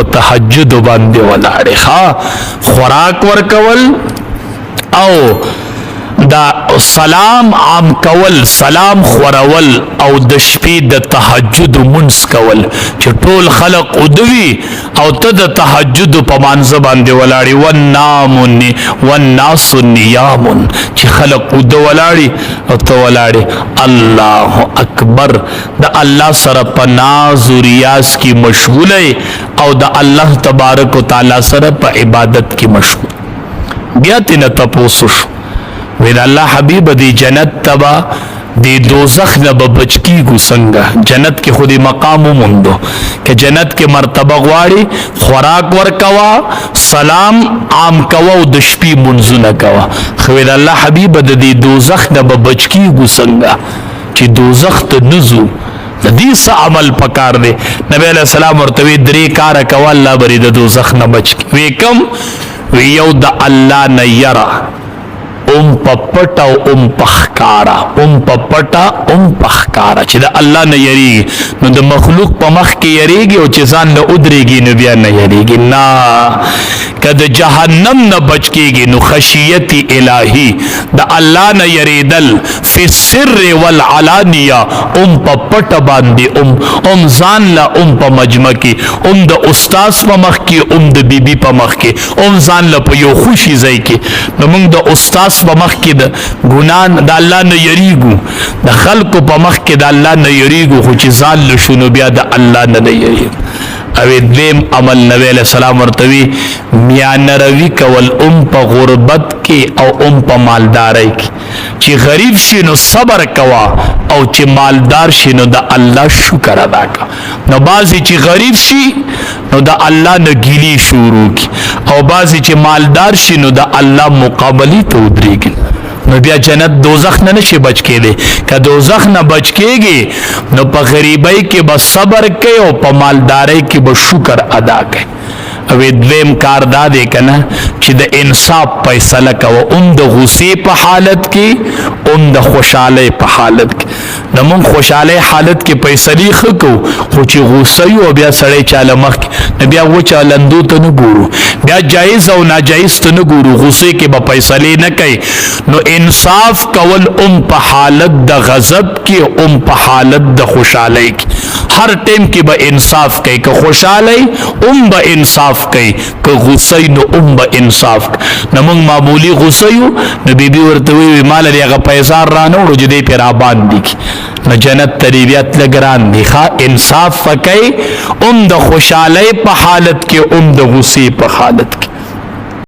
په تهجد باندې ولاړې ښا خوراک ورکول او دا سلام عام کول سلام خورول او د شپې د تهجد منځ کول چې ټول خلق ودوي او ته د تهجد په مانځه باندې ولاړې والناس نیام چې خلق ود ولاړې او ته ولاړې الله اکبر د الله سره په ناز و ریاض کې مشغوله او د الله تبارک وتعالی سره په عبادت کې مشغول بیا تینا تپوسو شو وید الله حبیب دی جنت تبا دی دوزخ نبا بچکی گو سنگا جنت کے خودی مقام مندو کہ جنت کے مرتبہ غواری خوراک ورکوا سلام عام کوا و دشپی منزو نکوا خوید اللہ حبیب دی دوزخ نبا بچکی گو سنگا چی دوزخ تا نزو دیس عمل پکار دے نبی علیہ السلام ورطوی دری کارا کوا اللہ بری دا دوزخ نبچکی وی کم وی یو دا اللہ نیرا پپٹا پخکارا پپٹا پخکارا چې د الله نه یریږي نو د مخلوق په مخ کې یریږي او چې ځان نه ودرېږي نو بیا نه یریږي نه که د جهنم نه بچ کېږي نو خشیت الهی د الله نه یریدل فی السر والعلانیه پپټا باندې ځان لا په مجمع کې د استاد په مخ کې د بیبي په مخ کې ځان لا په یو خوشي ځای کې نو موږ د استاد په مخ کې د ګناه د الله نه یریږو د خلکو په مخ کې د الله نه یریږو خو چې ځان له شنو بیا د الله نه یریږو او دویم عمل نبی علیہ السلام ورتوی میانه روی کول په غربت کې او په مالدارۍ کې چې غریب شي نو صبر کوا او چې مالدار شي نو د الله شکر ادا کا نو بعضی چې غریب شي نو د الله نه ګیلی شروع کی او بعضی چې مالدار شي نو د الله مقابلی ته ودرېږي نو بیا جنت دوزخ نه نشي بچ کېدی که دوزخ نه بچ کېږي نو په غریبۍ کې به صبر کوي او په مالدارۍ کې به شکر ادا کوي او دویم کار دا دی کنه چې د انصاف فیصله کوه د غصې په حالت کې د خوشحالۍ په حالت کې د مونږ خوشحالۍ حالت کې فیصلې ښه کوو خو چې غصه یو بیا سړی چاله مخکې نو بیا وچه لندو ته نه ګورو بیا جایز او ناجایز ته نه ګورو غصې کې به فیصلې نه کوي نو انصاف کول په حالت د غضب کې په حالت د خوشحالۍ کې هر ټیم کې به انصاف کوي که خوشحالۍ به انصاف کوي که غصه نو به انصاف نو موږ معمولی غصه یو نو بیبي ورته وی مال لري هغه پیسار را نه وړو چې دی پې را باندې نو جنت ته دی بیا تله ګران دی ښه انصاف کوي د خوشحالۍ په حالت کې د غصې په حالت کې